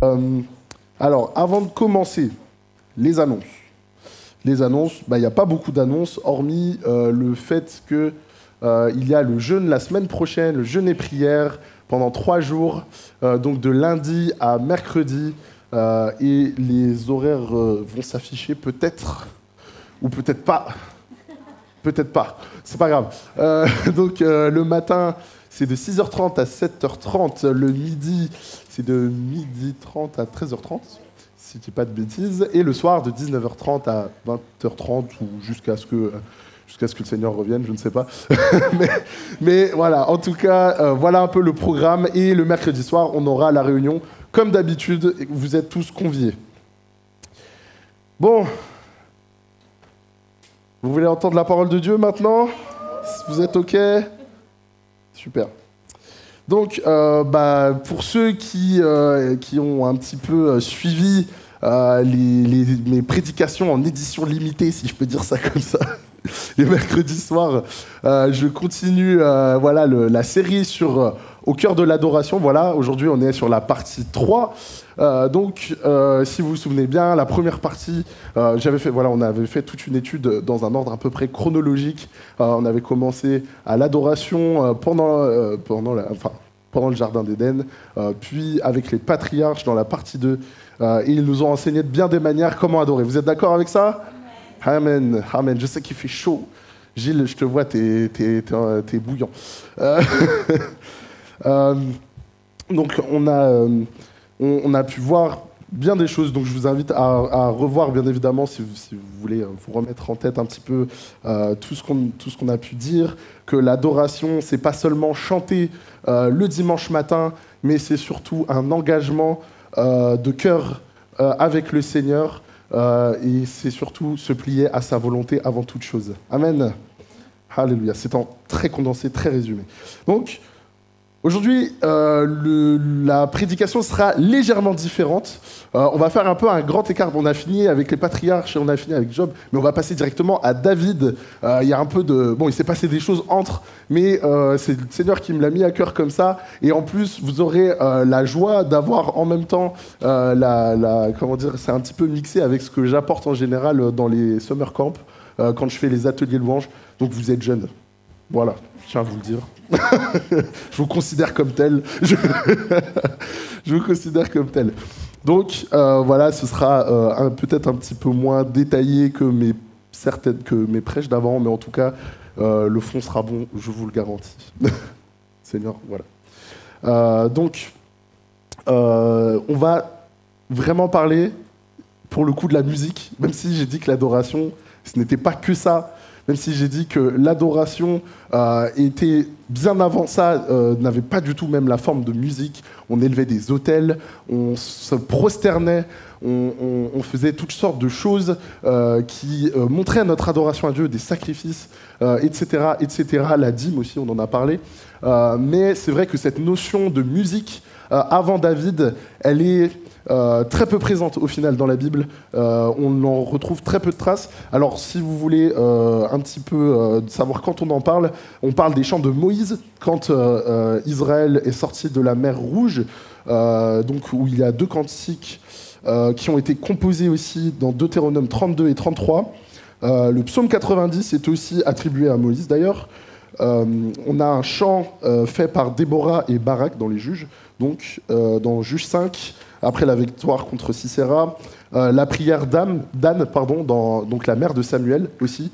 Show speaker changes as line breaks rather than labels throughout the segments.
Euh, alors, avant de commencer, les annonces. Les annonces, il n'y a pas beaucoup d'annonces, hormis le fait que il y a le jeûne la semaine prochaine, le jeûne et prière, pendant 3 jours, donc de lundi à mercredi, et les horaires vont s'afficher peut-être, ou peut-être pas. Peut-être pas, c'est pas grave. Donc le matin, c'est de 6h30 à 7h30. Le midi, c'est de 12h30 à 13h30, si je dis pas de bêtises. Et le soir, de 19h30 à 20h30, ou jusqu'à ce que le Seigneur revienne, je ne sais pas. mais voilà, en tout cas, voilà un peu le programme. Et le mercredi soir, on aura la réunion, comme d'habitude. Vous êtes tous conviés. Bon. Vous voulez entendre la parole de Dieu maintenant? Vous êtes OK? Super. Donc, pour ceux qui ont un petit peu suivi mes prédications en édition limitée, si je peux dire ça comme ça, les mercredis soirs, je continue la série sur Au cœur de l'adoration. Voilà, aujourd'hui, on est sur la partie 3. Si vous vous souvenez bien, la première partie, on avait fait toute une étude dans un ordre à peu près chronologique. On avait commencé à l'adoration pendant le Jardin d'Éden, puis avec les patriarches dans la partie 2. Et ils nous ont enseigné de bien des manières comment adorer. Vous êtes d'accord avec ça? Amen. Amen. Je sais qu'il fait chaud. Gilles, je te vois, t'es bouillant. Donc on a pu voir bien des choses, donc je vous invite à revoir bien évidemment si vous voulez vous remettre en tête un petit peu tout ce qu'on a pu dire, que l'adoration c'est pas seulement chanter le dimanche matin, mais c'est surtout un engagement de cœur avec le Seigneur, et c'est surtout se plier à sa volonté avant toute chose. Amen. Alléluia. C'est en très condensé, très résumé. Donc aujourd'hui, la prédication sera légèrement différente. On va faire un peu un grand écart. On a fini avec les patriarches et on a fini avec Job, mais on va passer directement à David. Il y a un peu de... Bon, il s'est passé des choses entre, mais c'est le Seigneur qui me l'a mis à cœur comme ça. Et en plus, vous aurez la joie d'avoir en même temps comment dire, c'est un petit peu mixé avec ce que j'apporte en général dans les summer camps, quand je fais les ateliers louanges. Donc vous êtes jeunes. Voilà, je tiens à vous le dire. Je vous considère comme tel. Je vous considère comme tel. Donc ce sera peut-être un petit peu moins détaillé que mes prêches d'avant, mais en tout cas, le fond sera bon, je vous le garantis. Seigneur, voilà. On va vraiment parler, pour le coup, de la musique, même si j'ai dit que l'adoration, ce n'était pas que ça. Même si j'ai dit que l'adoration était bien avant ça, n'avait pas du tout même la forme de musique. On élevait des autels, on se prosternait, on faisait toutes sortes de choses qui montraient notre adoration à Dieu, des sacrifices, etc., etc. La dîme aussi, on en a parlé. Mais c'est vrai que cette notion de musique, avant David, elle est... très peu présente au final dans la Bible, on en retrouve très peu de traces. Alors si vous voulez un petit peu savoir quand on parle des chants de Moïse, quand Israël est sorti de la mer Rouge, où il y a 2 cantiques qui ont été composés aussi dans Deutéronome 32 et 33. Le psaume 90 est aussi attribué à Moïse d'ailleurs. On a un chant fait par Déborah et Barak dans les Juges, dans Juges 5, après la victoire contre Sisera, la prière d'Anne, dans la mère de Samuel aussi,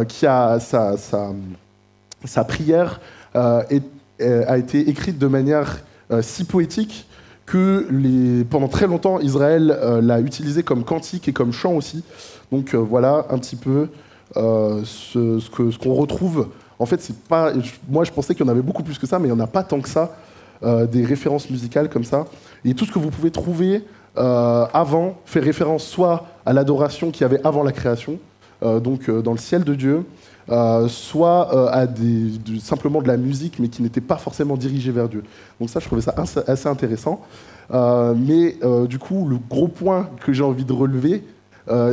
qui a sa prière a été écrite de manière si poétique que pendant très longtemps, Israël l'a utilisée comme cantique et comme chant aussi. Donc voilà un petit peu ce qu'on retrouve. En fait, c'est pas. Moi, je pensais qu'il y en avait beaucoup plus que ça, mais il n'y en a pas tant que ça, des références musicales comme ça. Et tout ce que vous pouvez trouver avant fait référence soit à l'adoration qu'il y avait avant la création, dans le ciel de Dieu, soit à simplement de la musique, mais qui n'était pas forcément dirigée vers Dieu. Donc ça, je trouvais ça assez intéressant. Du coup, le gros point que j'ai envie de relever,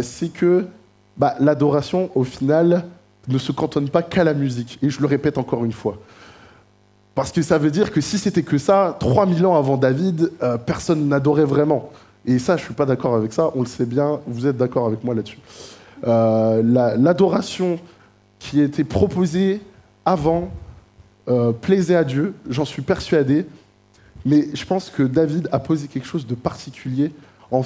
c'est que l'adoration, au final, ne se cantonne pas qu'à la musique. Et je le répète encore une fois. Parce que ça veut dire que si c'était que ça, 3000 ans avant David, personne n'adorait vraiment. Et ça, je ne suis pas d'accord avec ça, on le sait bien, vous êtes d'accord avec moi là-dessus. L'adoration qui était proposée avant plaisait à Dieu, j'en suis persuadé, mais je pense que David a posé quelque chose de particulier en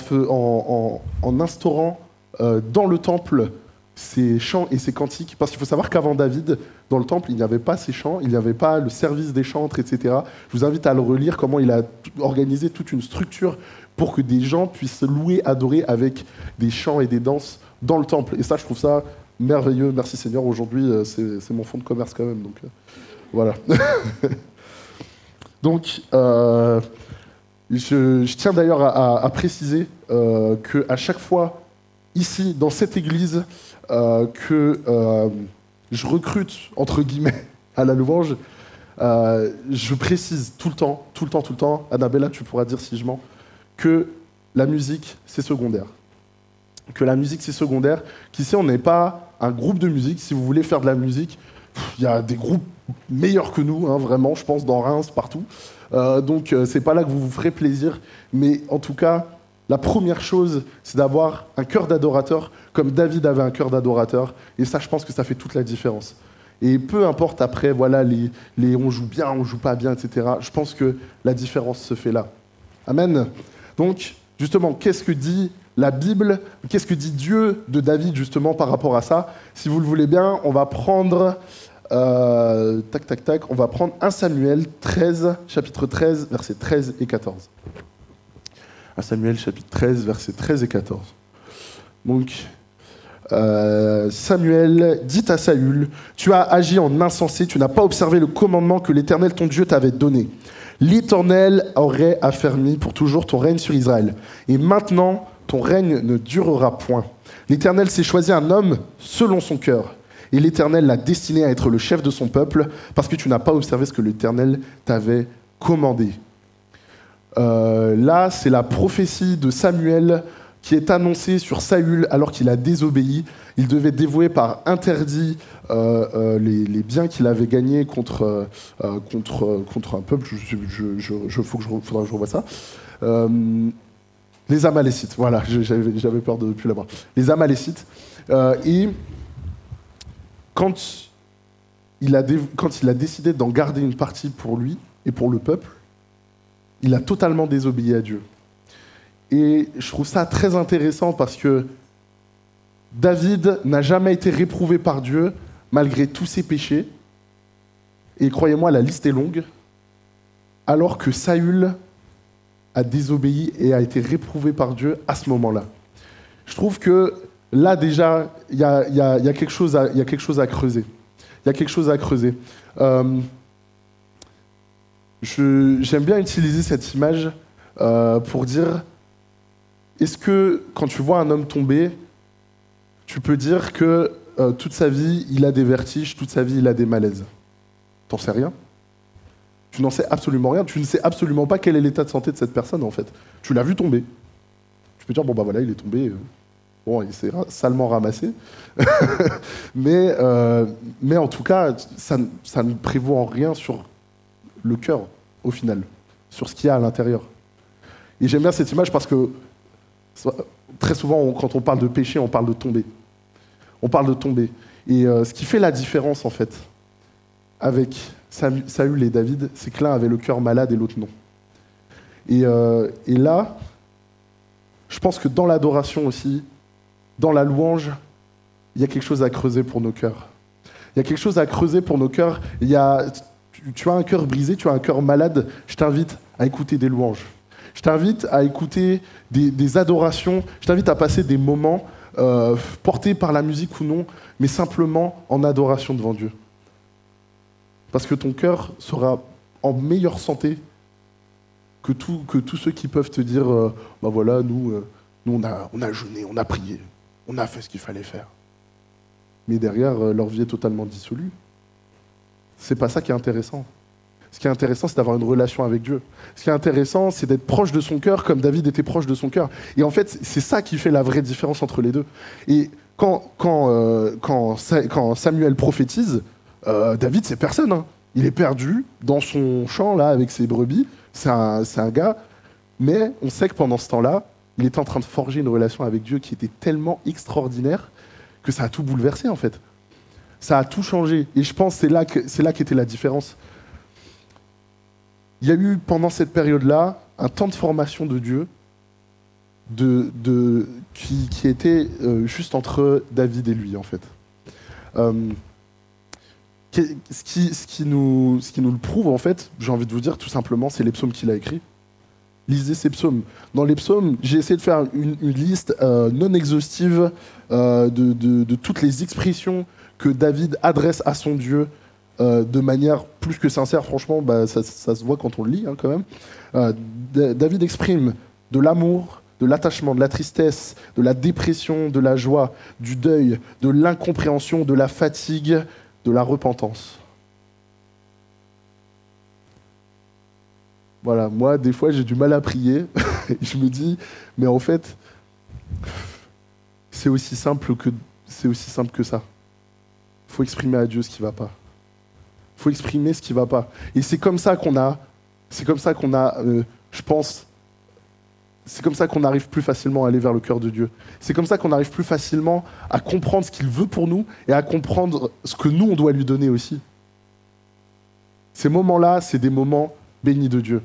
instaurant dans le temple ses chants et ses cantiques, parce qu'il faut savoir qu'avant David, dans le temple, il n'y avait pas ces chants, il n'y avait pas le service des chantres, etc. Je vous invite à le relire, comment il a organisé toute une structure pour que des gens puissent louer, adorer avec des chants et des danses dans le temple. Et ça, je trouve ça merveilleux. Merci Seigneur, aujourd'hui, c'est mon fonds de commerce quand même. Donc, voilà. Donc, je tiens d'ailleurs à préciser qu'à chaque fois, ici, dans cette église, que je recrute, entre guillemets, à la louange, je précise tout le temps, Annabella, tu pourras dire si je mens, que la musique, c'est secondaire. Que la musique, c'est secondaire, qu'ici, on n'est pas un groupe de musique. Si vous voulez faire de la musique, il y a des groupes meilleurs que nous, hein, vraiment, je pense, dans Reims, partout. Donc, c'est pas là que vous vous ferez plaisir, mais en tout cas, la première chose, c'est d'avoir un cœur d'adorateur, comme David avait un cœur d'adorateur. Et ça, je pense que ça fait toute la différence. Et peu importe après, voilà, on joue bien, on joue pas bien, etc. Je pense que la différence se fait là. Amen. Donc, justement, qu'est-ce que dit la Bible? Qu'est-ce que dit Dieu de David, justement, par rapport à ça? Si vous le voulez bien, on va prendre... on va prendre 1 Samuel 13, chapitre 13, versets 13 et 14. 1 Samuel chapitre 13, versets 13 et 14. Donc, Samuel dit à Saül, « Tu as agi en insensé, tu n'as pas observé le commandement que l'Éternel ton Dieu t'avait donné. L'Éternel aurait affermi pour toujours ton règne sur Israël. Et maintenant, ton règne ne durera point. L'Éternel s'est choisi un homme selon son cœur. Et l'Éternel l'a destiné à être le chef de son peuple, parce que tu n'as pas observé ce que l'Éternel t'avait commandé. » Là, c'est la prophétie de Samuel qui est annoncée sur Saül alors qu'il a désobéi. Il devait dévouer par interdit les biens qu'il avait gagnés contre un peuple. Faudra que je revoie ça. Les Amalécites, voilà, j'avais peur de ne plus l'avoir. Les Amalécites. Et quand il a décidé d'en garder une partie pour lui et pour le peuple, il a totalement désobéi à Dieu. Et je trouve ça très intéressant parce que David n'a jamais été réprouvé par Dieu malgré tous ses péchés. Et croyez-moi, la liste est longue. Alors que Saül a désobéi et a été réprouvé par Dieu à ce moment-là. Je trouve que là, déjà, il y a quelque chose à creuser. Il y a quelque chose à creuser. J'aime bien utiliser cette image pour dire, est-ce que quand tu vois un homme tomber, tu peux dire que toute sa vie, il a des vertiges, toute sa vie, il a des malaises? T'en sais rien. Tu n'en sais absolument rien. Tu ne sais absolument pas quel est l'état de santé de cette personne, en fait. Tu l'as vu tomber. Tu peux dire, bon, bah voilà, il est tombé. Bon, il s'est salement ramassé. mais en tout cas, ça ne prévaut en rien sur le cœur, au final, sur ce qu'il y a à l'intérieur. Et j'aime bien cette image parce que très souvent, quand on parle de péché, on parle de tomber. On parle de tomber. Et ce qui fait la différence, en fait, avec Saül et David, c'est que l'un avait le cœur malade et l'autre non. Et là, je pense que dans l'adoration aussi, dans la louange, il y a quelque chose à creuser pour nos cœurs. Il y a quelque chose à creuser pour nos cœurs. Tu as un cœur brisé, tu as un cœur malade, je t'invite à écouter des louanges. Je t'invite à écouter des adorations, je t'invite à passer des moments portés par la musique ou non, mais simplement en adoration devant Dieu. Parce que ton cœur sera en meilleure santé que tous ceux qui peuvent te dire bah voilà, nous on a jeûné, on a prié, on a fait ce qu'il fallait faire. Mais derrière, leur vie est totalement dissolue. C'est pas ça qui est intéressant. Ce qui est intéressant, c'est d'avoir une relation avec Dieu. Ce qui est intéressant, c'est d'être proche de son cœur comme David était proche de son cœur. Et en fait, c'est ça qui fait la vraie différence entre les deux. Et quand Samuel prophétise, David, c'est personne. Hein. Il est perdu dans son champ là avec ses brebis. C'est un gars. Mais on sait que pendant ce temps-là, Il était en train de forger une relation avec Dieu qui était tellement extraordinaire que ça a tout bouleversé, en fait. Ça a tout changé. Et je pense que c'est là qu'était la différence. Il y a eu, pendant cette période-là, un temps de formation de Dieu qui était juste entre David et lui, en fait. Ce qui nous le prouve, en fait, j'ai envie de vous dire, tout simplement, c'est les psaumes qu'il a écrits. Lisez ces psaumes. Dans les psaumes, j'ai essayé de faire une liste non exhaustive de toutes les expressions que David adresse à son Dieu de manière plus que sincère. Franchement, ça se voit quand on le lit, hein, quand même. David exprime de l'amour, de l'attachement, de la tristesse, de la dépression, de la joie, du deuil, de l'incompréhension, de la fatigue, de la repentance. Voilà, moi, des fois, j'ai du mal à prier. Et je me dis, mais en fait, c'est aussi simple que ça. Il faut exprimer à Dieu ce qui ne va pas. Il faut exprimer ce qui ne va pas. Et c'est comme ça qu'on a, je pense, c'est comme ça qu'on arrive plus facilement à aller vers le cœur de Dieu. C'est comme ça qu'on arrive plus facilement à comprendre ce qu'il veut pour nous et à comprendre ce que nous, on doit lui donner aussi. Ces moments-là, c'est des moments bénis de Dieu.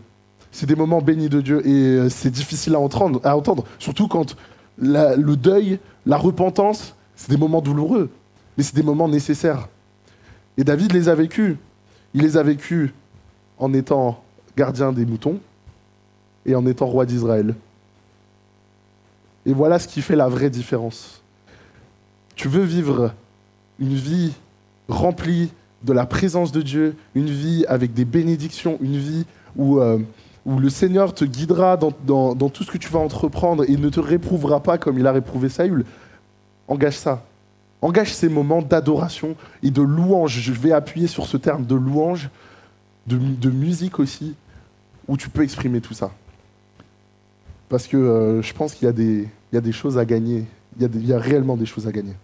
C'est des moments bénis de Dieu et c'est difficile à entendre, surtout quand le deuil, la repentance, c'est des moments douloureux, mais c'est des moments nécessaires. Et David les a vécus. Il les a vécus en étant gardien des moutons et en étant roi d'Israël. Et voilà ce qui fait la vraie différence. Tu veux vivre une vie remplie de la présence de Dieu, une vie avec des bénédictions, une vie où le Seigneur te guidera dans tout ce que tu vas entreprendre et ne te réprouvera pas comme il a réprouvé Saül. Engage ça. Engage ces moments d'adoration et de louange. Je vais appuyer sur ce terme de louange, de musique aussi, où tu peux exprimer tout ça. Parce que je pense qu'il y a des choses à gagner. Il y a réellement des choses à gagner.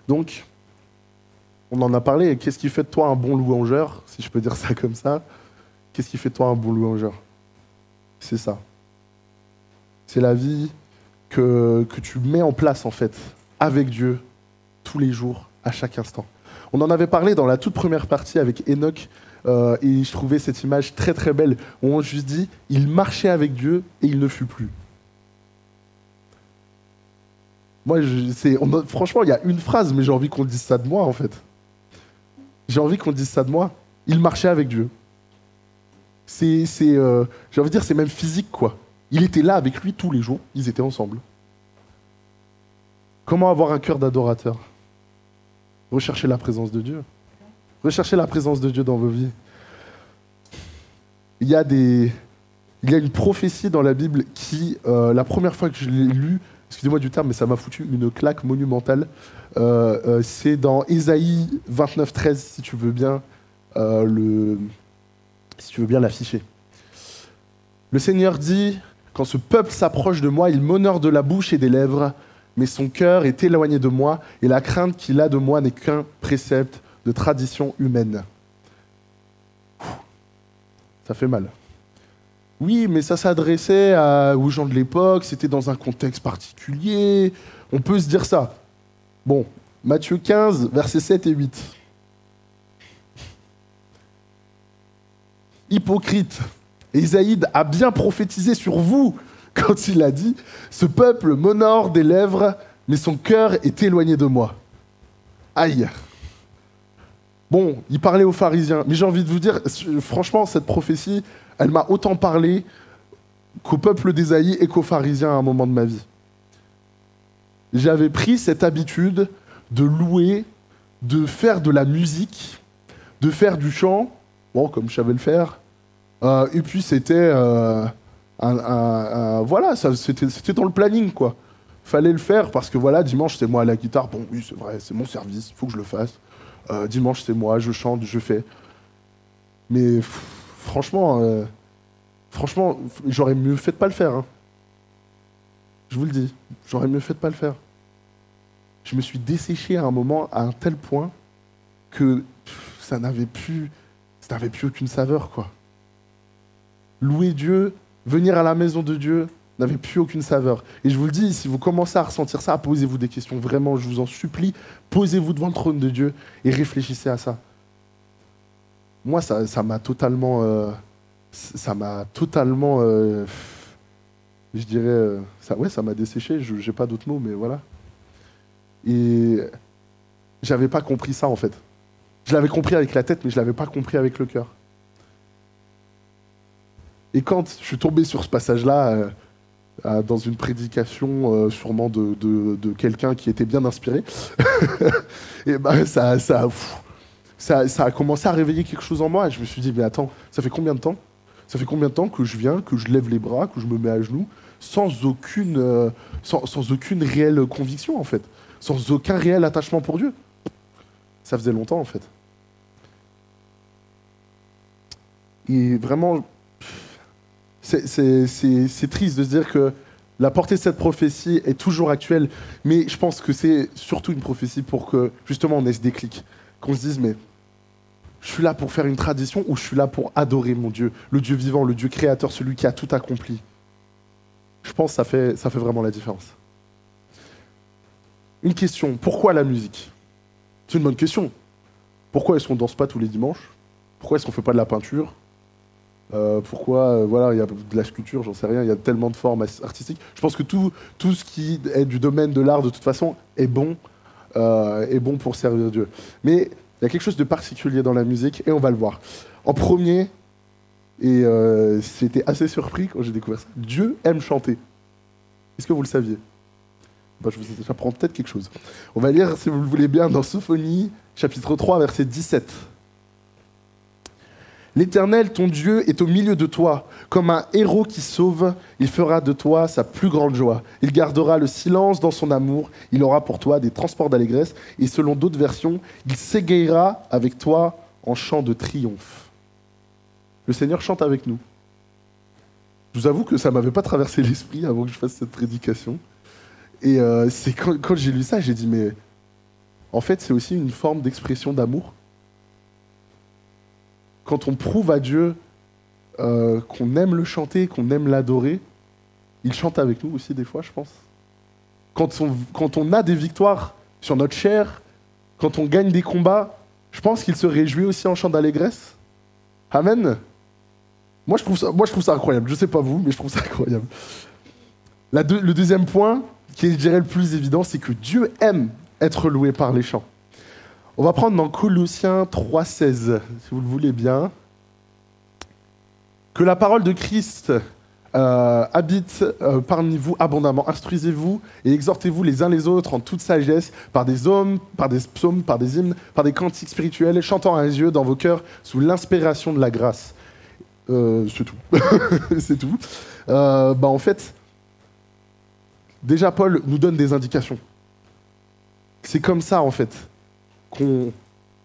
Donc, on en a parlé. Qu'est-ce qui fait de toi un bon louangeur, si je peux dire ça comme ça? Qu'est-ce qui fait de toi un bon louangeur? C'est ça. C'est la vie que tu mets en place, en fait, avec Dieu, tous les jours, à chaque instant. On en avait parlé dans la toute première partie avec Enoch, et je trouvais cette image très très belle, où on juste dit, il marchait avec Dieu et il ne fut plus. Moi, franchement, il y a une phrase, mais j'ai envie qu'on dise ça de moi, en fait. J'ai envie qu'on dise ça de moi. Il marchait avec Dieu. J'ai envie de dire, c'est même physique, quoi. Il était là avec lui tous les jours, ils étaient ensemble. Comment avoir un cœur d'adorateur? Recherchez la présence de Dieu. Recherchez la présence de Dieu dans vos vies. Il y a une prophétie dans la Bible qui, la première fois que je l'ai lue, excusez-moi du terme, mais ça m'a foutu une claque monumentale. C'est dans Ésaïe 29:13, si tu veux bien l'afficher. Le Seigneur dit, quand ce peuple s'approche de moi, il m'honore de la bouche et des lèvres, mais son cœur est éloigné de moi, et la crainte qu'il a de moi n'est qu'un précepte de tradition humaine. Ça fait mal. Oui, mais ça s'adressait aux gens de l'époque, c'était dans un contexte particulier, on peut se dire ça. Bon, Matthieu 15, versets 7 et 8. Hypocrite, Ésaïe a bien prophétisé sur vous quand il a dit « Ce peuple m'honore des lèvres, mais son cœur est éloigné de moi. » Aïe. Bon, il parlait aux pharisiens, mais j'ai envie de vous dire, franchement, cette prophétie, elle m'a autant parlé qu'au peuple d'Ésaïe et qu'aux pharisiens à un moment de ma vie. J'avais pris cette habitude de louer, de faire de la musique, de faire du chant, bon, comme je savais le faire, et puis c'était voilà, c'était dans le planning, quoi. Fallait le faire parce que voilà, dimanche c'est moi à la guitare, bon oui c'est vrai, c'est mon service, il faut que je le fasse. Dimanche c'est moi, je chante, je fais. Mais franchement, j'aurais mieux fait de pas le faire. Hein. Je vous le dis, j'aurais mieux fait de pas le faire. Je me suis desséché à un moment à un tel point que ça n'avait plus aucune saveur, quoi. Louer Dieu, venir à la maison de Dieu, n'avait plus aucune saveur. Et je vous le dis, si vous commencez à ressentir ça, posez-vous des questions. Vraiment, je vous en supplie, posez-vous devant le trône de Dieu et réfléchissez à ça. Moi, ça m'a totalement... je dirais... ça m'a desséché, je n'ai pas d'autres mots, mais voilà. Et j'avais pas compris ça, en fait. Je l'avais compris avec la tête, mais je l'avais pas compris avec le cœur. Et quand je suis tombé sur ce passage-là, dans une prédication sûrement de quelqu'un qui était bien inspiré, et ben ça a commencé à réveiller quelque chose en moi. Et je me suis dit, mais attends, ça fait combien de temps? Ça fait combien de temps que je viens, que je lève les bras, que je me mets à genoux, sans aucune réelle conviction, en fait, sans aucun réel attachement pour Dieu. Ça faisait longtemps, en fait. Et vraiment, c'est triste de se dire que la portée de cette prophétie est toujours actuelle, mais je pense que c'est surtout une prophétie pour que, justement, on ait ce déclic. Qu'on se dise, mais je suis là pour faire une tradition ou je suis là pour adorer mon Dieu, le Dieu vivant, le Dieu créateur, celui qui a tout accompli. Je pense que ça fait vraiment la différence. Une question, pourquoi la musique? C'est une bonne question. Pourquoi est-ce qu'on ne danse pas tous les dimanches? Pourquoi est-ce qu'on ne fait pas de la peinture? Pourquoi, voilà, il y a de la sculpture, j'en sais rien, il y a tellement de formes artistiques. Je pense que tout ce qui est du domaine de l'art, de toute façon, est bon pour servir Dieu. Mais il y a quelque chose de particulier dans la musique, et on va le voir. En premier, et j'étais assez surpris quand j'ai découvert ça, Dieu aime chanter. Est-ce que vous le saviez? J'apprends peut-être quelque chose. On va lire, si vous le voulez bien, dans Sophonie, chapitre 3, verset 17. L'Éternel, ton Dieu, est au milieu de toi. Comme un héros qui sauve, il fera de toi sa plus grande joie. Il gardera le silence dans son amour. Il aura pour toi des transports d'allégresse. Et selon d'autres versions, il s'égayera avec toi en chant de triomphe. Le Seigneur chante avec nous. Je vous avoue que ça ne m'avait pas traversé l'esprit avant que je fasse cette prédication. Et c'est quand j'ai lu ça, j'ai dit, mais en fait, c'est aussi une forme d'expression d'amour. Quand on prouve à Dieu qu'on aime le chanter, qu'on aime l'adorer, il chante avec nous aussi des fois, je pense. Quand on a des victoires sur notre chair, quand on gagne des combats, je pense qu'il se réjouit aussi en chant d'allégresse. Amen. Moi, je trouve ça incroyable. Je ne sais pas vous, mais je trouve ça incroyable. Le deuxième point, qui est, je dirais, le plus évident, c'est que Dieu aime être loué par les chants. On va prendre dans Colossiens 3,16, si vous le voulez bien. Que la parole de Christ habite parmi vous abondamment. Instruisez-vous et exhortez-vous les uns les autres en toute sagesse, par des hommes, par des psaumes, par des hymnes, par des cantiques spirituels, chantant à Dieu dans vos cœurs sous l'inspiration de la grâce. C'est tout. C'est tout. En fait, déjà Paul nous donne des indications. C'est comme ça, en fait, qu'on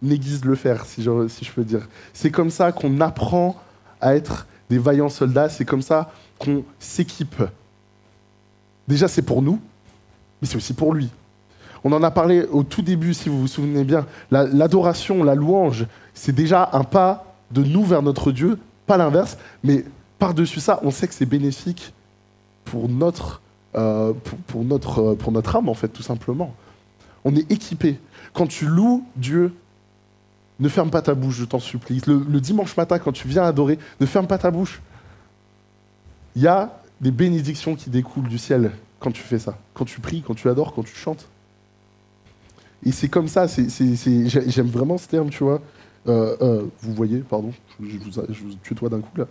aiguise le fer, si je peux dire. C'est comme ça qu'on apprend à être des vaillants soldats, c'est comme ça qu'on s'équipe. Déjà, c'est pour nous, mais c'est aussi pour lui. On en a parlé au tout début, si vous vous souvenez bien. L'adoration, la louange, c'est déjà un pas de nous vers notre Dieu, pas l'inverse, mais par-dessus ça, on sait que c'est bénéfique pour notre âme, en fait, tout simplement. On est équipé. Quand tu loues Dieu, ne ferme pas ta bouche, je t'en supplie. Le dimanche matin, quand tu viens adorer, ne ferme pas ta bouche. Il y a des bénédictions qui découlent du ciel quand tu fais ça. Quand tu pries, quand tu adores, quand tu chantes. Et c'est comme ça, j'aime vraiment ce terme, tu vois. Vous voyez, pardon, je vous tutoie d'un coup, là.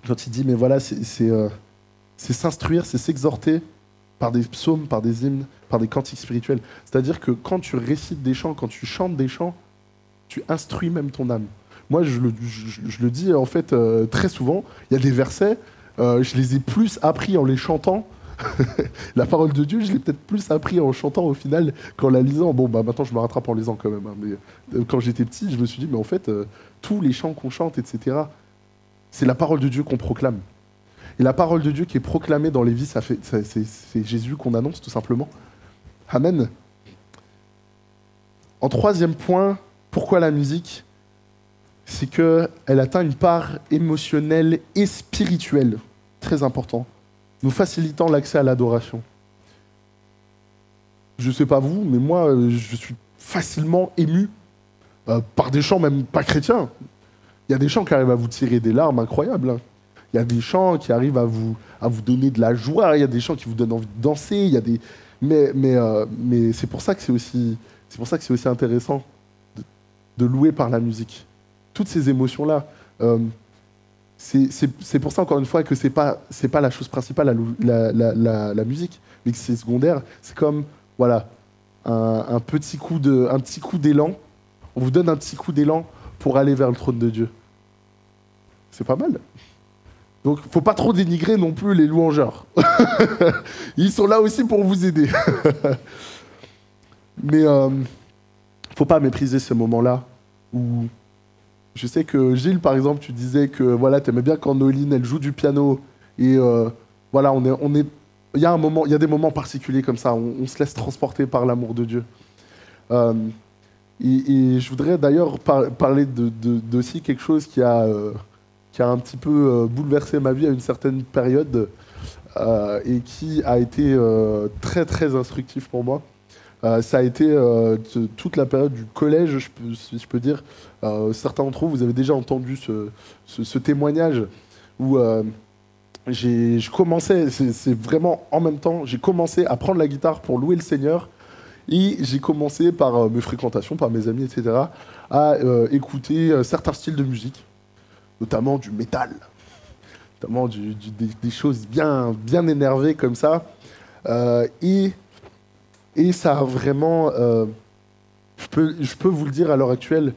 Quand il dit, mais voilà, c'est s'instruire, c'est s'exhorter par des psaumes, par des hymnes, par des cantiques spirituels. C'est-à-dire que quand tu récites des chants, quand tu chantes des chants, tu instruis même ton âme. Moi, je le dis en fait très souvent, il y a des versets, je les ai plus appris en les chantant. La parole de Dieu, je l'ai peut-être plus appris en chantant au final qu'en la lisant. Bon, maintenant je me rattrape en lisant quand même. Hein, mais quand j'étais petit, je me suis dit, mais en fait, tous les chants qu'on chante, etc., c'est la parole de Dieu qu'on proclame. Et la parole de Dieu qui est proclamée dans les vies, c'est Jésus qu'on annonce tout simplement. Amen. En troisième point, pourquoi la musique? C'est qu'elle atteint une part émotionnelle et spirituelle. très important, nous facilitant l'accès à l'adoration. Je sais pas vous, mais moi, je suis facilement ému par des chants même pas chrétiens. Il y a des chants qui arrivent à vous tirer des larmes incroyables, hein. Il y a des chants qui arrivent à vous donner de la joie. Il y a des chants qui vous donnent envie de danser. Il y a des... mais c'est pour ça que c'est pour ça que c'est aussi intéressant de louer par la musique. Toutes ces émotions-là, c'est pour ça, encore une fois, que c'est pas la chose principale, la musique, mais que c'est secondaire. C'est comme, voilà, un petit coup d'élan. On vous donne un petit coup d'élan pour aller vers le trône de Dieu. C'est pas mal. Donc, faut pas trop dénigrer non plus les louangeurs. Ils sont là aussi pour vous aider. Mais faut pas mépriser ce moment-là où je sais que Gilles, par exemple, tu disais que voilà, t'aimais bien quand Noéline elle joue du piano et voilà, il y a un moment, il y a des moments particuliers comme ça, on se laisse transporter par l'amour de Dieu. Et je voudrais d'ailleurs parler d'aussi quelque chose qui a un petit peu bouleversé ma vie à une certaine période et qui a été très très instructif pour moi. Ça a été toute la période du collège, si je peux dire. Certains d'entre vous avez déjà entendu ce témoignage où je commençais, c'est vraiment en même temps, j'ai commencé à prendre la guitare pour louer le Seigneur. Et j'ai commencé par mes fréquentations, par mes amis, etc., à écouter certains styles de musique, notamment du métal, notamment des choses bien énervées comme ça. Et ça a vraiment... je peux vous le dire à l'heure actuelle,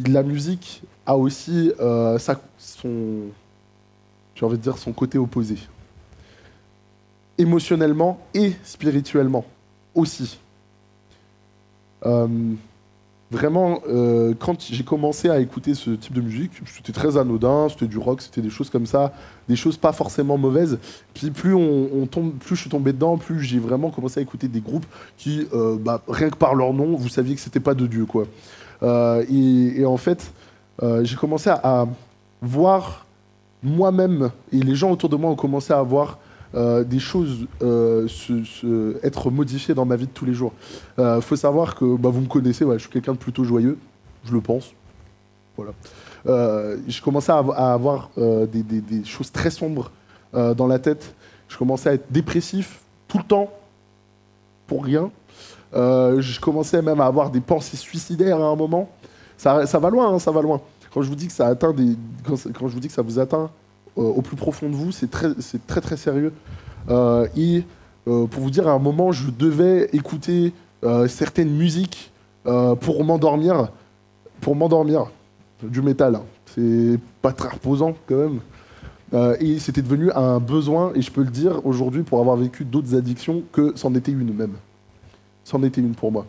la musique a aussi j'ai envie de dire, son côté opposé. Émotionnellement et spirituellement aussi. Vraiment, quand j'ai commencé à écouter ce type de musique, c'était très anodin, c'était du rock, c'était des choses comme ça, des choses pas forcément mauvaises. Puis plus plus je suis tombé dedans, plus j'ai vraiment commencé à écouter des groupes qui, rien que par leur nom, vous saviez que c'était pas de Dieu, quoi. Et en fait, j'ai commencé à voir moi-même, et les gens autour de moi ont commencé à voir des choses être modifiées dans ma vie de tous les jours. Faut savoir que vous me connaissez, je suis quelqu'un de plutôt joyeux, je le pense. Voilà. Je commençais à avoir des choses très sombres dans la tête. Je commençais à être dépressif tout le temps, pour rien. Je commençais même à avoir des pensées suicidaires à un moment. Ça va loin, hein, ça va loin. Quand je vous dis que ça atteint quand je vous dis que ça vous atteint au plus profond de vous, c'est très très sérieux. Pour vous dire, à un moment, je devais écouter certaines musiques pour m'endormir. Du métal, hein. C'est pas très reposant quand même. Et c'était devenu un besoin, et je peux le dire aujourd'hui, pour avoir vécu d'autres addictions, que c'en était une même. C'en était une pour moi.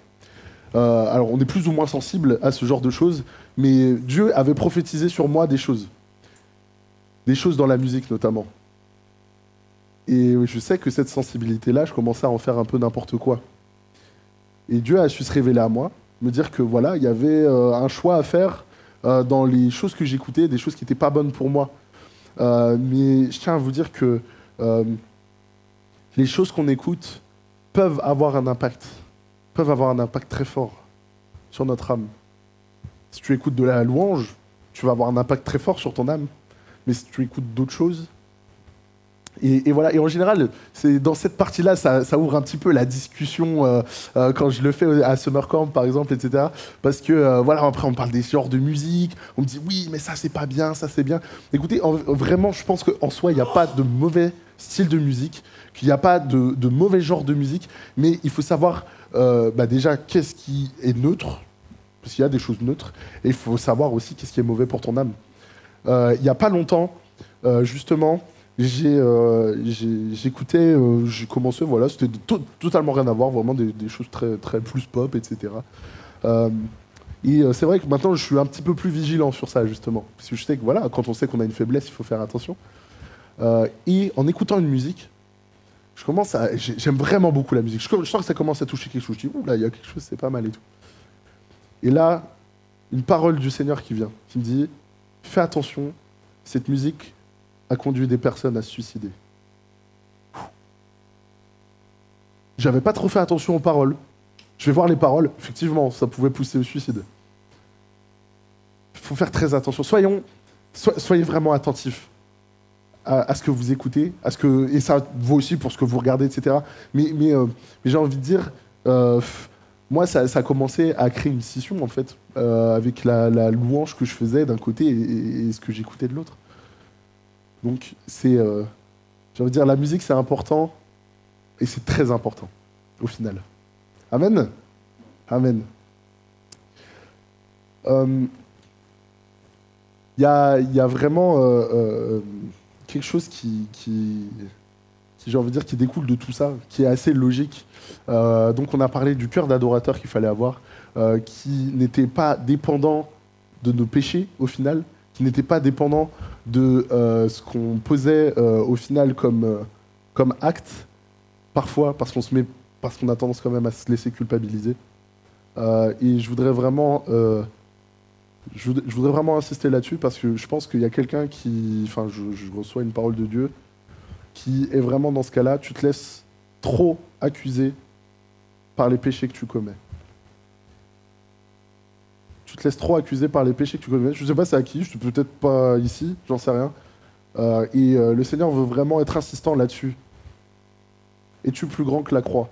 Alors, on est plus ou moins sensible à ce genre de choses, mais Dieu avait prophétisé sur moi des choses. Des choses dans la musique, notamment. Et je sais que cette sensibilité-là, je commençais à en faire un peu n'importe quoi. Et Dieu a su se révéler à moi, me dire que voilà, il y avait un choix à faire dans les choses que j'écoutais, des choses qui n'étaient pas bonnes pour moi. Mais je tiens à vous dire que les choses qu'on écoute peuvent avoir un impact très fort sur notre âme. Si tu écoutes de la louange, tu vas avoir un impact très fort sur ton âme. Mais si tu écoutes d'autres choses... Et voilà. Et en général, c'est dans cette partie-là, ça ouvre un petit peu la discussion quand je le fais à Summer Camp, par exemple, etc. Parce que, voilà, après, on parle des genres de musique. On me dit, oui, mais ça, c'est pas bien, ça, c'est bien. Écoutez, vraiment, je pense qu'en soi, il n'y a pas de mauvais style de musique, qu'il n'y a pas de mauvais genre de musique. Mais il faut savoir, déjà, qu'est-ce qui est neutre, parce qu'il y a des choses neutres. Et il faut savoir aussi qu'est-ce qui est mauvais pour ton âme. Il n'y a pas longtemps, justement... j'écoutais, j'ai commencé, voilà, c'était totalement rien à voir, vraiment des choses très, très plus pop, etc. C'est vrai que maintenant, je suis un petit peu plus vigilant sur ça, justement. Parce que je sais que, voilà, quand on sait qu'on a une faiblesse, il faut faire attention. Et en écoutant une musique, j'aime vraiment beaucoup la musique. Je sens que ça commence à toucher quelque chose. Je dis, ouh là, il y a quelque chose, c'est pas mal et tout. Et là, une parole du Seigneur qui vient, qui me dit, fais attention, cette musique a conduit des personnes à se suicider. J'avais pas trop fait attention aux paroles. Je vais voir les paroles. Effectivement, ça pouvait pousser au suicide. Il faut faire très attention. Soyez vraiment attentifs à ce que vous écoutez, et ça vaut aussi pour ce que vous regardez, etc. Mais j'ai envie de dire, moi, ça a commencé à créer une scission, en fait, avec la louange que je faisais d'un côté et ce que j'écoutais de l'autre. Donc, j'ai envie de dire, la musique, c'est important, et c'est très important, au final. Amen. Amen. Il y a vraiment quelque chose qui j'ai envie de dire, qui découle de tout ça, qui est assez logique. Donc on a parlé du cœur d'adorateur qu'il fallait avoir, qui n'était pas dépendant de nos péchés, au final, qui n'était pas dépendant de ce qu'on posait, au final, comme acte, parfois, parce qu'on a tendance quand même à se laisser culpabiliser. Et je voudrais vraiment insister là-dessus, parce que je pense qu'il y a quelqu'un je reçois une parole de Dieu qui est vraiment dans ce cas-là. Tu te laisses trop accuser par les péchés que tu commets. Tu te laisses trop accuser par les péchés que tu commets. Je ne sais pas c'est à qui, je suis peut-être pas ici, j'en sais rien. Le Seigneur veut vraiment être insistant là-dessus. Es-tu plus grand que la croix?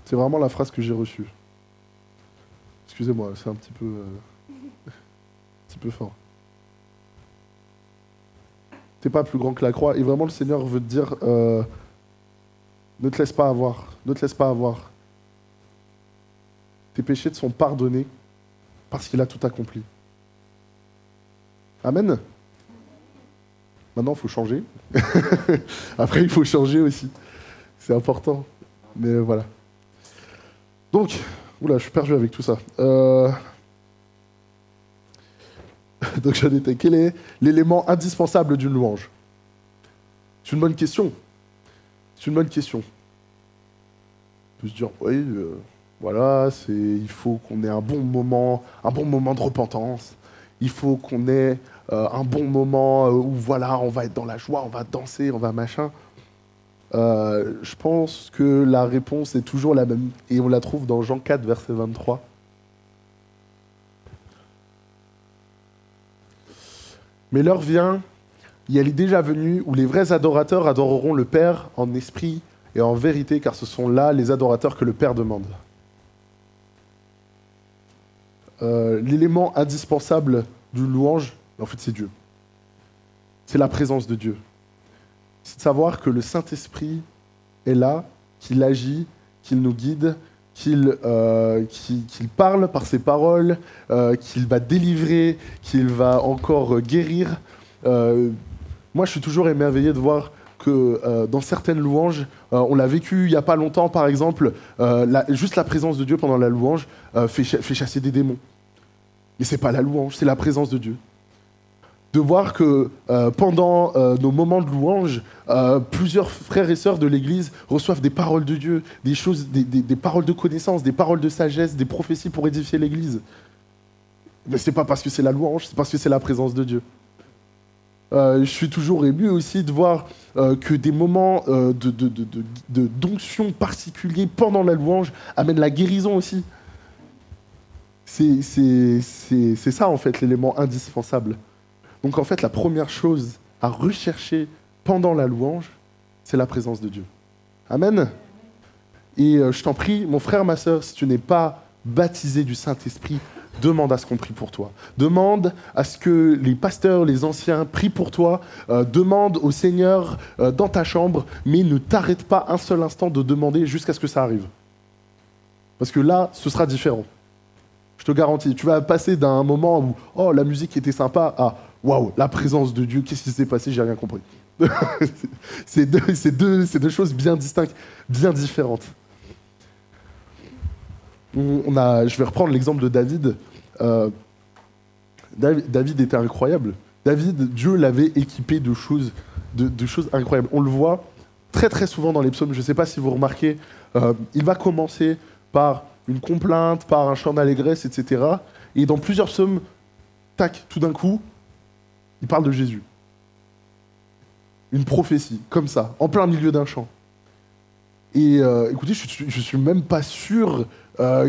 C'est vraiment la phrase que j'ai reçue. Excusez-moi, c'est un petit peu fort. T'es pas plus grand que la croix. Et vraiment, le Seigneur veut te dire, ne te laisse pas avoir. Ne te laisse pas avoir. Tes péchés te sont pardonnés parce qu'il a tout accompli. Amen. Maintenant, il faut changer. Après, il faut changer aussi. C'est important. Mais voilà. Donc, oula, je suis perdu avec tout ça. Donc j'en étais. Quel est l'élément indispensable d'une louange? C'est une bonne question. C'est une bonne question. On peut se dire, oui, voilà, il faut qu'on ait un bon moment de repentance. Il faut qu'on ait un bon moment où voilà, on va être dans la joie, on va danser, on va machin. Je pense que la réponse est toujours la même, et on la trouve dans Jean 4, verset 23. Mais l'heure vient, et elle est déjà venue, où les vrais adorateurs adoreront le Père en esprit et en vérité, car ce sont là les adorateurs que le Père demande. L'élément indispensable d'une louange, en fait, c'est Dieu. C'est la présence de Dieu. C'est de savoir que le Saint-Esprit est là, qu'il agit, qu'il nous guide, qu'il parle par ses paroles, qu'il va délivrer, qu'il va encore guérir. Moi, je suis toujours émerveillé de voir que dans certaines louanges, on l'a vécu il n'y a pas longtemps, par exemple, juste la présence de Dieu pendant la louange fait chasser des démons. Mais c'est pas la louange, c'est la présence de Dieu. De voir que pendant nos moments de louange, plusieurs frères et sœurs de l'Église reçoivent des paroles de Dieu, des paroles de connaissance, des paroles de sagesse, des prophéties pour édifier l'Église. Mais c'est pas parce que c'est la louange, c'est parce que c'est la présence de Dieu. Je suis toujours ému aussi de voir que des moments d'onction particuliers pendant la louange amènent la guérison aussi. C'est ça, en fait, l'élément indispensable. Donc, en fait, la première chose à rechercher pendant la louange, c'est la présence de Dieu. Amen. Et je t'en prie, mon frère, ma sœur, si tu n'es pas baptisé du Saint-Esprit, demande à ce qu'on prie pour toi. Demande à ce que les pasteurs, les anciens prient pour toi. Demande au Seigneur dans ta chambre, mais ne t'arrête pas un seul instant de demander jusqu'à ce que ça arrive. Parce que là, ce sera différent. Je te garantis. Tu vas passer d'un moment où « Oh, la musique était sympa » à « Waouh, la présence de Dieu, qu'est-ce qui s'est passé? J'ai rien compris. » C'est deux choses bien distinctes, bien différentes. Je vais reprendre l'exemple de David. David était incroyable. David, Dieu l'avait équipé de choses incroyables. On le voit très très souvent dans les psaumes. Je ne sais pas si vous remarquez, il va commencer par une complainte, par un chant d'allégresse, etc. Et dans plusieurs psaumes, tac, tout d'un coup, il parle de Jésus. une prophétie, comme ça, en plein milieu d'un champ. Et écoutez, je suis même pas sûr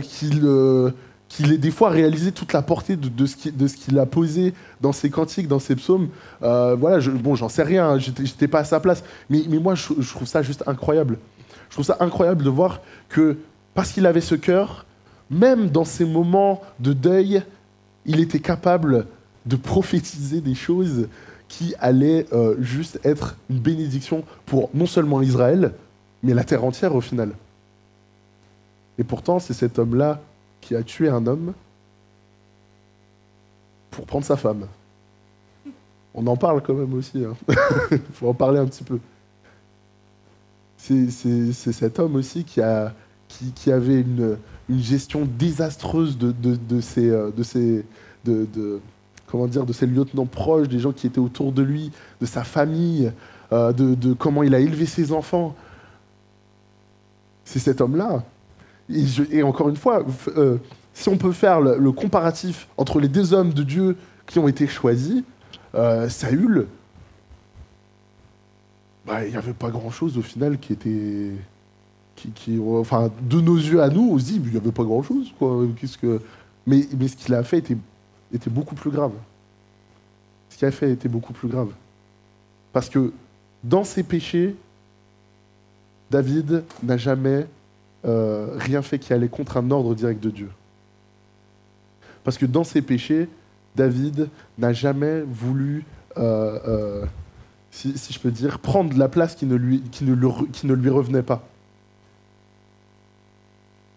qu'il ait des fois réalisé toute la portée de ce qu'il a posé dans ses cantiques, dans ses psaumes. Voilà, bon, j'en sais rien, hein, j'étais pas à sa place. Mais moi, je trouve ça juste incroyable. Je trouve ça incroyable de voir que, parce qu'il avait ce cœur, même dans ces moments de deuil, il était capable de prophétiser des choses qui allaient juste être une bénédiction pour non seulement Israël, mais la terre entière au final. Et pourtant, c'est cet homme-là qui a tué un homme pour prendre sa femme. On en parle quand même aussi. Il faut en parler un petit peu. C'est cet homme aussi qui avait une gestion désastreuse de ses lieutenants proches, des gens qui étaient autour de lui, de sa famille, de comment il a élevé ses enfants. C'est cet homme-là. Et encore une fois, si on peut faire le comparatif entre les deux hommes de Dieu qui ont été choisis, Saül, il n'y avait pas grand-chose au final qui était... enfin, de nos yeux à nous, on se dit, il n'y avait pas grand-chose, quoi. Mais ce qu'il a fait était beaucoup plus grave. Ce qu'il a fait était beaucoup plus grave. Parce que dans ses péchés, David n'a jamais rien fait qui allait contre un ordre direct de Dieu. Parce que dans ses péchés, David n'a jamais voulu, si je peux dire, prendre la place qui ne lui revenait pas.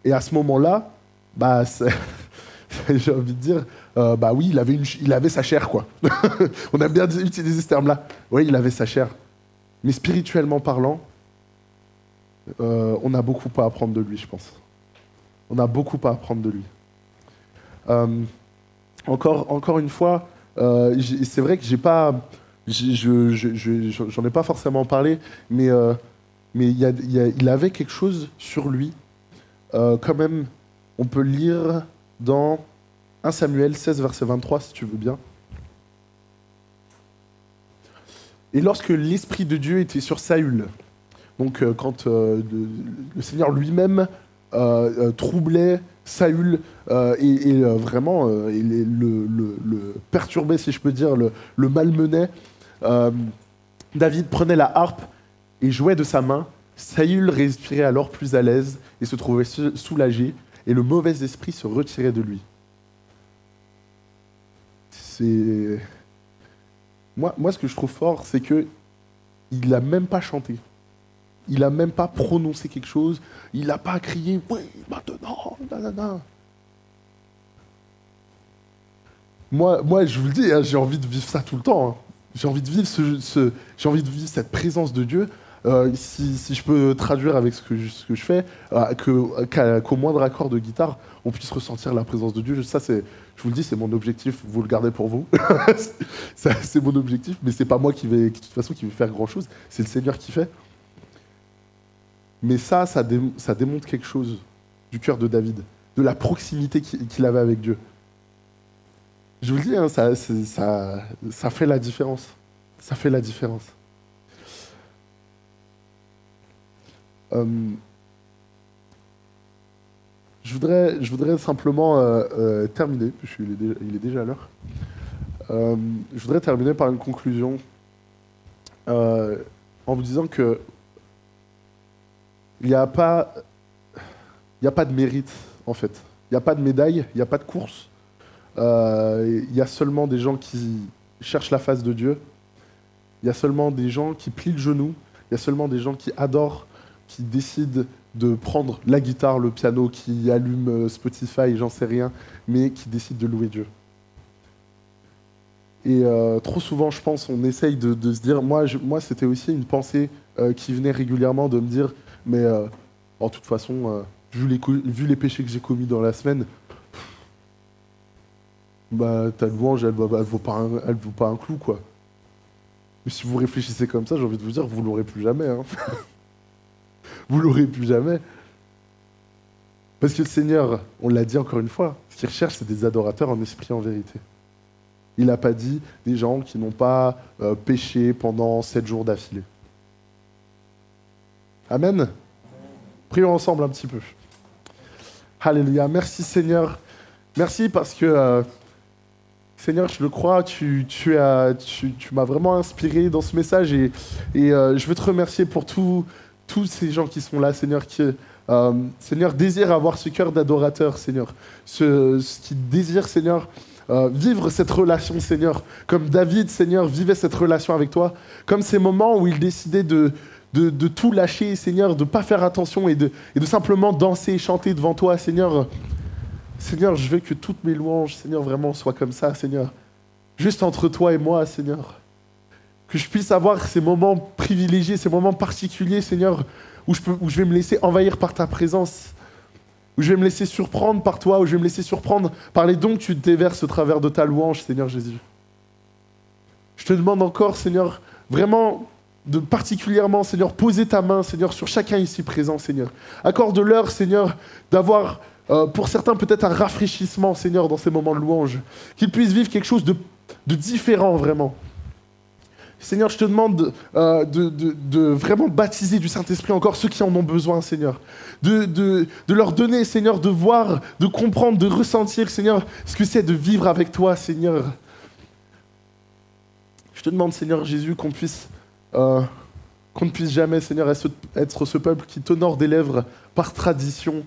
Et à ce moment-là, j'ai envie de dire, oui, il avait sa chair, quoi. On a bien utilisé ce terme-là. Oui, il avait sa chair. Mais spirituellement parlant, on a beaucoup à apprendre de lui, je pense. On a beaucoup à apprendre de lui. Encore une fois, c'est vrai que j'en ai pas forcément parlé, mais il avait quelque chose sur lui. Quand même, on peut le lire dans 1 Samuel 16, verset 23, si tu veux bien. Et lorsque l'Esprit de Dieu était sur Saül, donc quand le Seigneur lui-même troublait Saül et vraiment le perturbait, si je peux dire, le malmenait, David prenait la harpe et jouait de sa main. Saül respirait alors plus à l'aise et se trouvait soulagé, et le mauvais esprit se retirait de lui. Moi, ce que je trouve fort, c'est qu'il n'a même pas chanté. Il n'a même pas prononcé quelque chose. Il n'a pas crié « Oui, maintenant, nanana ». Moi, je vous le dis, hein, j'ai envie de vivre ça tout le temps. Hein. J'ai envie de vivre j'ai envie de vivre cette présence de Dieu. Si je peux traduire avec ce que je fais, qu'au moindre accord de guitare, on puisse ressentir la présence de Dieu. Ça, je vous le dis, c'est mon objectif. Vous le gardez pour vous. C'est mon objectif, mais c'est pas moi qui vais faire grand chose. C'est le Seigneur qui fait. Mais ça démontre quelque chose du cœur de David, de la proximité qu'il avait avec Dieu. Je vous le dis, hein, ça fait la différence. Ça fait la différence. Je voudrais simplement terminer, il est déjà à l'heure. Je voudrais terminer par une conclusion en vous disant que il n'y a pas de mérite, en fait. Il n'y a pas de médaille, il n'y a pas de course. Il y a seulement des gens qui cherchent la face de Dieu. Il y a seulement des gens qui plient le genou. Il y a seulement des gens qui adorent, qui décident de prendre la guitare, le piano, qui allument Spotify, j'en sais rien, mais qui décident de louer Dieu. Et trop souvent, je pense, on essaye de se dire... Moi, c'était aussi une pensée qui venait régulièrement de me dire mais en toute façon, vu les péchés que j'ai commis dans la semaine, ta louange, elle vaut pas un clou, quoi. Mais si vous réfléchissez comme ça, j'ai envie de vous dire, vous l'aurez plus jamais. Hein. Vous l'aurez plus jamais. Parce que le Seigneur, on l'a dit encore une fois, ce qu'il recherche, c'est des adorateurs en esprit et en vérité. Il n'a pas dit des gens qui n'ont pas péché pendant 7 jours d'affilée. Amen. Prions ensemble un petit peu. Alléluia. Merci Seigneur. Merci parce que, Seigneur, je le crois, tu m'as vraiment inspiré dans ce message et je veux te remercier pour tous ces gens qui sont là, Seigneur, qui, Seigneur, désirent avoir ce cœur d'adorateur, Seigneur. Ce qui désire, Seigneur, vivre cette relation, Seigneur. Comme David, Seigneur, vivait cette relation avec toi. Comme ces moments où il décidait de tout lâcher, Seigneur, de ne pas faire attention et de simplement danser et chanter devant toi, Seigneur. Seigneur, je veux que toutes mes louanges, Seigneur, vraiment soient comme ça, Seigneur. Juste entre toi et moi, Seigneur. Que je puisse avoir ces moments privilégiés, ces moments particuliers, Seigneur, où je vais me laisser envahir par ta présence, où je vais me laisser surprendre par toi, où je vais me laisser surprendre par les dons que tu déverses au travers de ta louange, Seigneur Jésus. Je te demande encore, Seigneur, vraiment de particulièrement, Seigneur, poser ta main, Seigneur, sur chacun ici présent, Seigneur. Accorde-leur, Seigneur, d'avoir, pour certains, peut-être un rafraîchissement, Seigneur, dans ces moments de louange. Qu'ils puissent vivre quelque chose de différent, vraiment. Seigneur, je te demande de vraiment baptiser du Saint-Esprit encore ceux qui en ont besoin, Seigneur. De leur donner, Seigneur, de voir, de comprendre, de ressentir, Seigneur, ce que c'est de vivre avec toi, Seigneur. Je te demande, Seigneur Jésus, qu'on ne puisse jamais, Seigneur, être ce peuple qui t'honore des lèvres par tradition.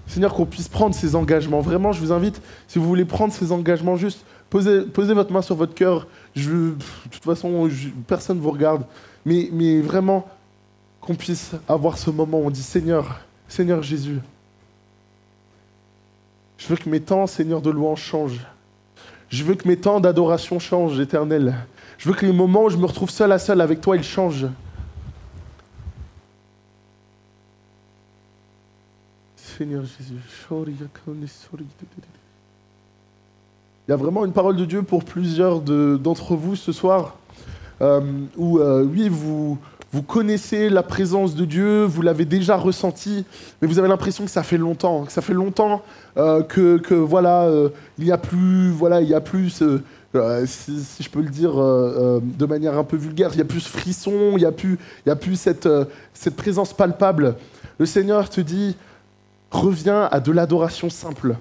Seigneur, qu'on puisse prendre ces engagements. Vraiment, je vous invite, si vous voulez prendre ces engagements, juste posez votre main sur votre cœur. De toute façon, personne ne vous regarde. Mais vraiment, qu'on puisse avoir ce moment où on dit, Seigneur Jésus, je veux que mes temps, Seigneur, de louange changent. Je veux que mes temps d'adoration changent, Éternel. Je veux que les moments où je me retrouve seul à seul avec toi, ils changent. Seigneur Jésus. Il y a vraiment une parole de Dieu pour plusieurs d'entre vous ce soir, où oui, vous connaissez la présence de Dieu, vous l'avez déjà ressenti, mais vous avez l'impression que ça fait longtemps, que voilà, il n'y a plus, si je peux le dire de manière un peu vulgaire, il n'y a plus ce frisson, il n'y a plus cette présence palpable. Le Seigneur te dit, reviens à de l'adoration simple.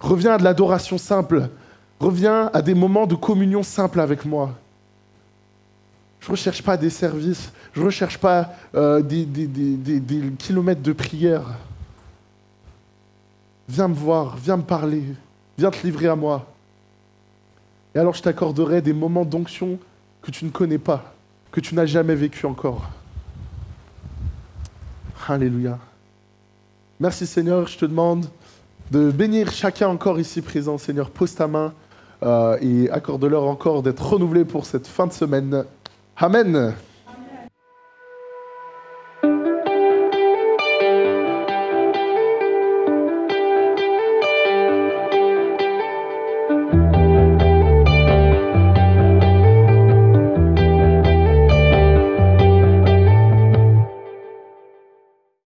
Reviens à de l'adoration simple. Reviens à des moments de communion simple avec moi. Je ne recherche pas des services. Je ne recherche pas des kilomètres de prière. Viens me voir, viens me parler, viens te livrer à moi. Et alors je t'accorderai des moments d'onction que tu ne connais pas, que tu n'as jamais vécu encore. Alléluia. Merci Seigneur, je te demande de bénir chacun encore ici présent. Seigneur, pose ta main et accorde-leur encore d'être renouvelés pour cette fin de semaine. Amen.